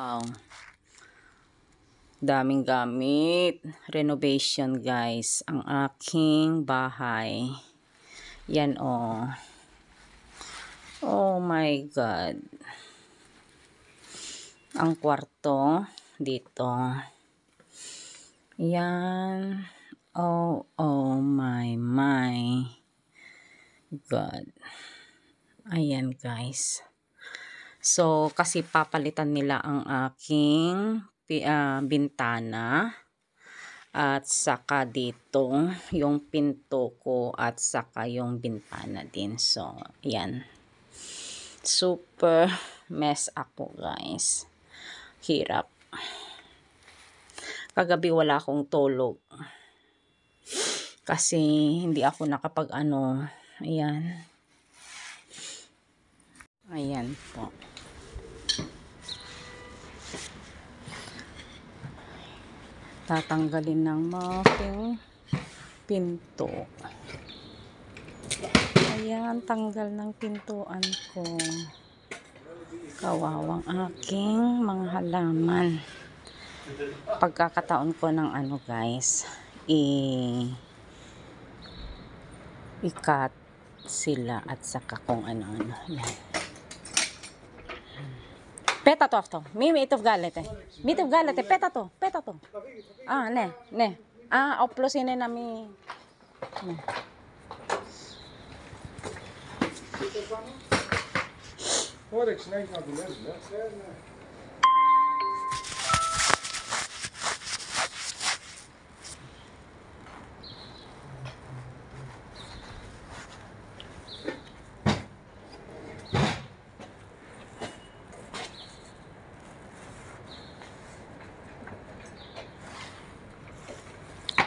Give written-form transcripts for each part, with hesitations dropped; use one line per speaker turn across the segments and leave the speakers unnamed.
Wow. Daming gamit. Renovation guys. Ang aking bahay. Yan oh. Oh my God. Ang kwarto. Dito. Yan. Oh my God. Ayan guys. So, kasi papalitan nila ang aking bintana. At saka dito, yung pinto ko at saka yung bintana din. So, ayan. Super mess ako guys. Hirap. Kagabi wala akong tulog. Kasi hindi ako nakapag-ano. Ayan. Ayan po. Tatanggalin ng aking pinto. Ayan, tanggal ng pintuan ko. Kawawang aking mga halaman. Pagkakataon ko ng ano guys, i-cut sila at saka kung ano-ano. Yan. Peta to afto. Mimi ito galete. Mito galete peta to. Ah, ne. Ah, oplosin na mi. Ne.
Forex ne yapabiliriz ya?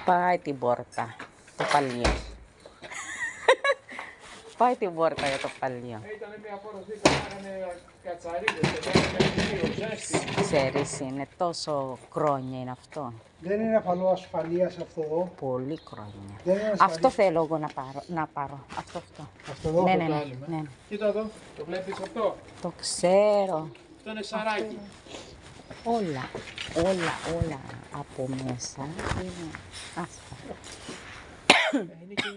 Pahit iborta. Tupalyo. Pahit iborta yung tupalyo. Serisin. Ito so κρόνια είναι αυτό.
Δεν είναι απαλό ασφαλείας αυτό.
Πολύ κρόνια. Αυτό θέλω εγώ να πάρω. Αυτό.
Αυτό εδώ
Ναι.
Κοίτα εδώ, το βλέπεις αυτό.
Το ξέρω.
Αυτό είναι σαράκι.
Όλα από μέσα είναι άσφαλτο.
Είναι και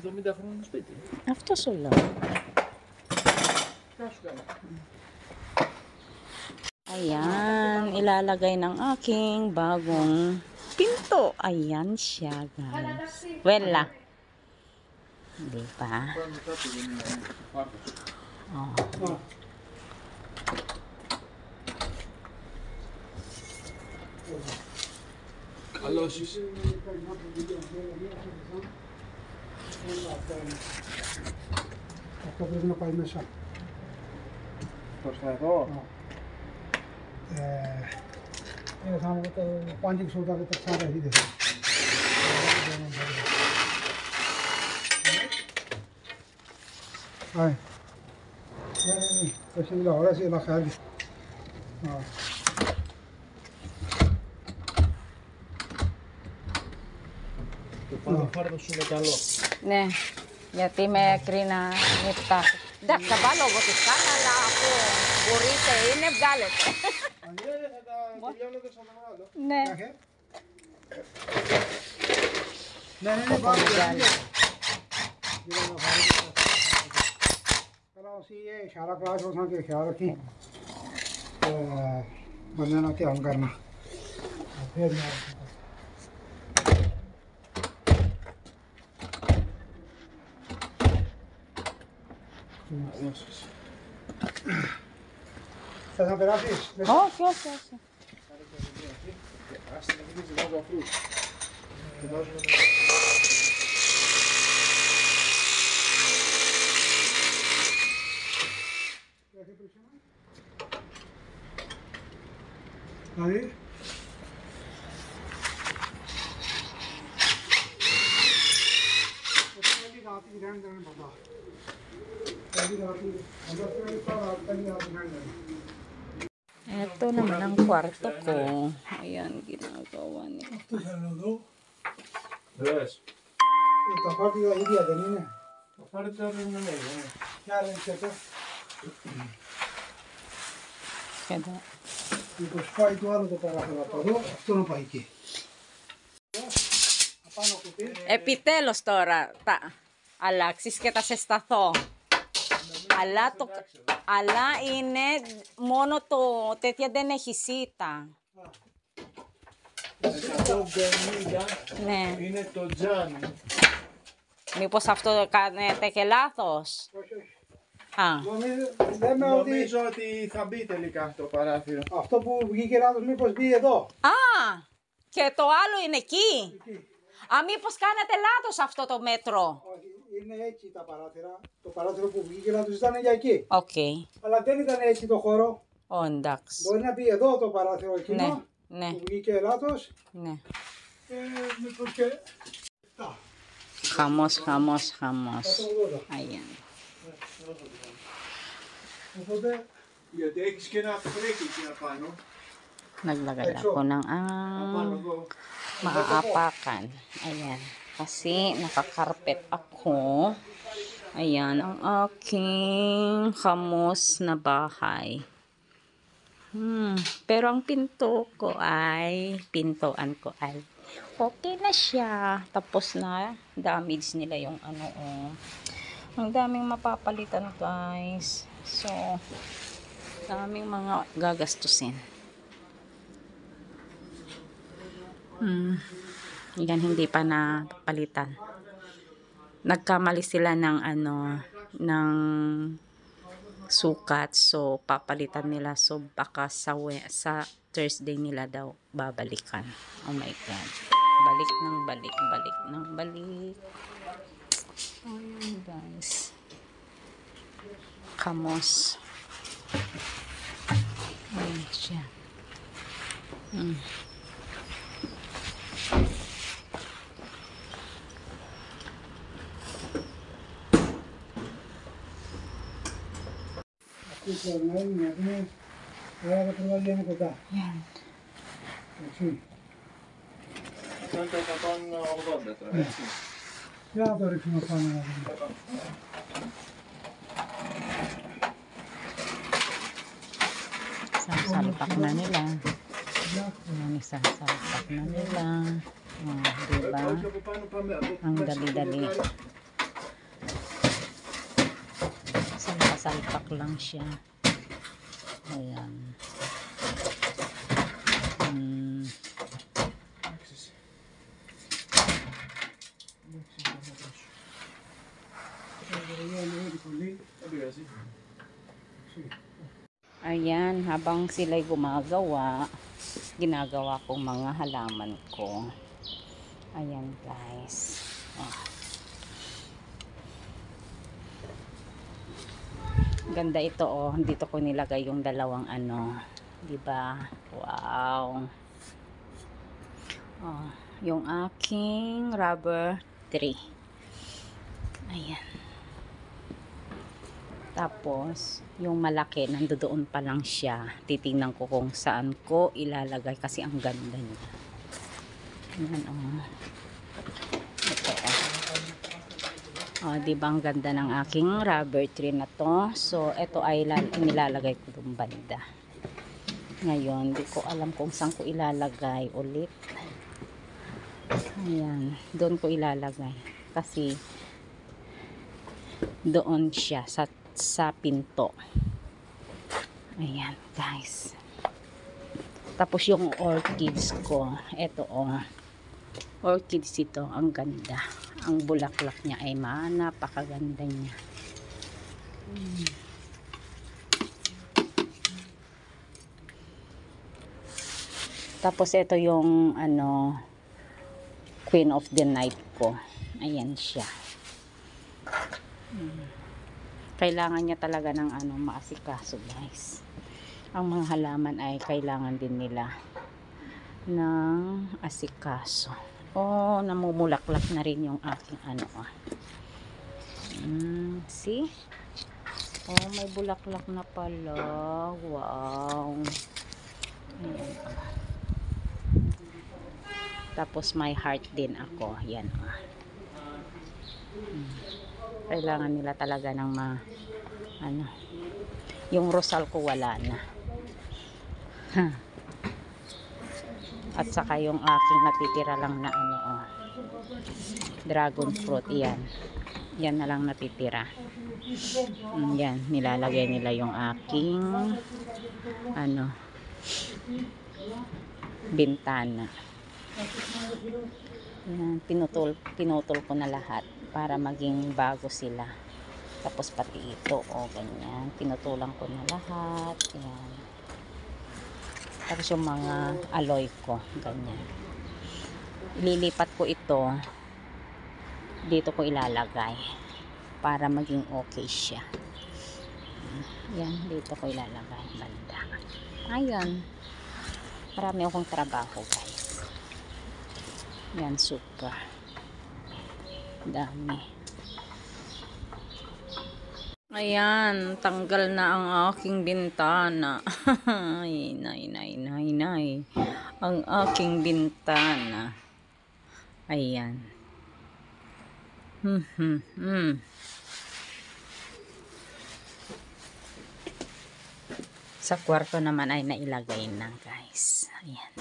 70 χρόνια σπίτι.
Αυτό σου λέω.
Κάσου καλά.
Ayan, ilalagay ng aking bagong pinto. Ayan siya, guys. Wala. Di ba? Oh.
Καλώσεις. Αυτό πρέπει να πάει μέσα. Προς τα εδώ. θα μου το πάντι ξούτα και το ξάρα είδε. Άι. Ναι. Το είναι ώρα σε να χάρη. Το παραφάρδο σου είναι καλό.
Ναι, γιατί μέχρι να νύχτα. Εντάξει, θα βάλω εγώ τη σκάλα, αλλά αφού μπορείτε είναι, βγάλετε.
Αν είναι, θα τα τελειώνετε στο μεγάλο.
Ναι.
Ναι, πάμε. चलो उसी ये इशारा क्लास हो के ख्याल रखी बंदे ना ध्यान करना फिर ¿Estás operatis?
Όχι.
¿Ahí? रात की रहने देने बाबा पहली रात की अंदर से इतना रात पहली रात रहने देने
Ito naman ang kwarto ko. Ayan, ginagawa niya.
Yes. Ito party wa idea deni ne. Party ta rin na ne. Kya rin cheta?
Kada.
Mipos πάει το άλλο το παράθυρο από εδώ, αυτό να πάει εκεί. Απάνω κουτί.
Επιτέλους τώρα τα αλλάξεις και θα σε σταθώ. Αλλά είναι μόνο το τέτοια δεν έχει σίτα.
150
Ναι.
είναι το τζάνι.
Μήπως αυτό κάνετε και λάθος.
Όχι, όχι.
Α,
Λέμε ότι
Νομίζω ότι θα μπει τελικά το παράθυρο.
αυτό που βγήκε λάθος μήπως μπει εδώ.
α, και το άλλο είναι εκεί.
Εκεί.
Α, μήπως κάνετε λάθος αυτό το μέτρο.
Όχι, είναι έτσι τα παράθυρα. Το παράθυρο που βγήκε λάθος ήταν για εκεί.
Οκ.
Αλλά δεν ήταν έτσι το χώρο.
Ω, εντάξει.
Μπορεί να μπει εδώ το παράθυρο εκείνο
Ναι,
που βγήκε λάθος.
ναι.
Μήπως και... Τα.
Χαμός.
180.
Ayan.
Οπότε
Γιατί έχεις και ένα φρέκι εκεί απάνω.
Naglagay ako ng
Απάνω εδώ.
maaapakan. Ayan. Kasi nakakarpet ako. Ayan, ang aking khamos na bahay. Pero ang pintuan ko ay okay na siya. Tapos na, damage nila yung ano, oh. Ang daming mapapalitan, guys. So, daming mga gagastusin. Yan, hindi pa napalitan. Nagkamali sila ng ano, ng sukat. So, papalitan nila. So, baka sa Thursday nila daw babalikan. Oh my God. Balik. Ayan, guys. Kamos. Ayan siya.
αυτό το να είναι, άρα το προβάλλει είναι κοντά.
Yan.
Έτσι.
Σαν το 180 τώρα, έτσι.
Για να το ρίξουμε πάνω να δούμε.
Sasalpak na nila.
Για.
Ayan, isasalpak na nila. Oh, diba?
Όχι από πάνω πάμε.
Ang dali-dali. Salpak lang siya. Ayan. Ayan, habang sila'y gumagawa, ginagawa kong mga halaman ko. Ayan, guys. Oh. Ganda ito, oh. Dito ko nilagay yung dalawang ano, 'di ba? Wow. Oh, yung aking rubber tree. Ayan. Tapos, yung malaki, nandoon pa lang siya. Titingnan ko kung saan ko ilalagay kasi ang ganda niya. Ayan, oh. Ito, oh. Oh, diba ang ganda ng aking rubber tree na to. So, ito ay nilalagay ko doon banda. Ngayon, di ko alam kung saan ko ilalagay ulit. Ayan, doon ko ilalagay. Kasi, doon siya sa pinto. Ayan, guys. Tapos yung orchids ko, ito, oh. Orchids ito, ang ganda. Ang bulaklak niya ay napakaganda niya. Tapos ito yung ano, Queen of the Night ko. Ayan siya. Kailangan niya talaga ng ano, maasikaso, guys. Ang mga halaman ay kailangan din nila ng asikaso. Oh, namumulaklak na rin yung aking ano, ah. See? Oh, may bulaklak na pala. Wow. Ayan, ah. Tapos may heart din ako. Yan, ah. Kailangan nila talaga ng ano. Yung rosal ko wala na. At saka yung aking natitira lang na ano, dragon fruit. Yan na lang natitira. Yan, nilalagay nila yung aking ano, bintana. Yan, pinutol ko na lahat para maging bago sila. Tapos pati ito, ganyan. Pinutulan ko na lahat. Yan. Tapos yung mga aloy ko, ganyan. Ililipat ko ito. Dito ko ilalagay para maging okay siya. Yan, dito ko ilalagay banda. Ayun. Marami akong trabaho, guys. Yan, super. Dami. Ayan, tanggal na ang aking bintana. Ay, nay. Ang aking bintana. Ayan. Sa kwarto naman ay nailagay na, guys. Ayan.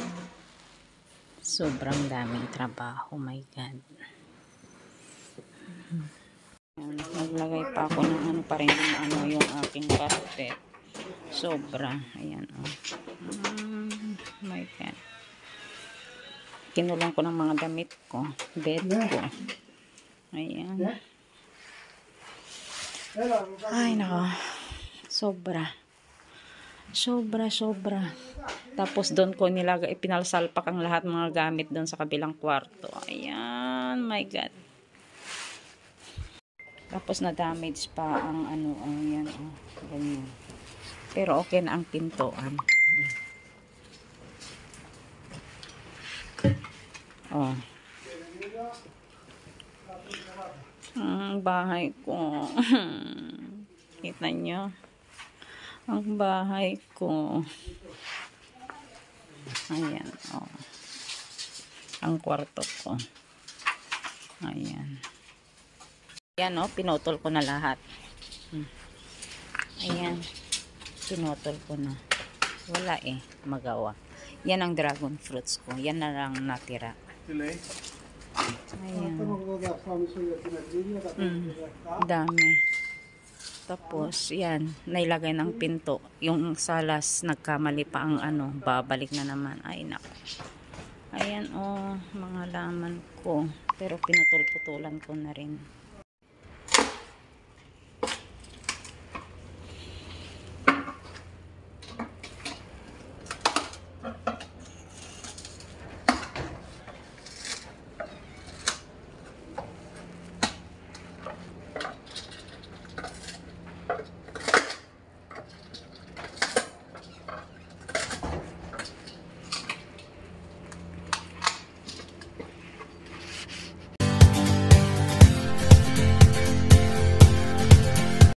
Sobrang daming trabaho, my God. Ayan, naglagay pa ako ng ano pa rin yung aking carpet. Sobra. Ayan, my God. Kinulong ko ng mga damit ko. Bed ko. Ayan. Ay, nako. Sobra. Tapos doon ko nilagay, pinalsalpak ang lahat mga gamit doon sa kabilang kwarto. Ayan, my God. Tapos na-damage pa ang ano, yan, ganyan. Pero okay na ang pintuan. Ang bahay ko. Kita nyo? Ang bahay ko. Ayan, ang kwarto ko. Ayan. Ayan, pinutol ko na lahat. Ayan. Pinutol ko na. Wala magawa. Yan ang dragon fruits ko. Yan na lang natira. Ayan. Dami. Tapos, yan. Nailagay ng pinto. Yung salas, nagkamali pa ang ano. Babalik na naman. Ay, naku. Ayan, mga laman ko. Pero pinutol-putulan ko na rin.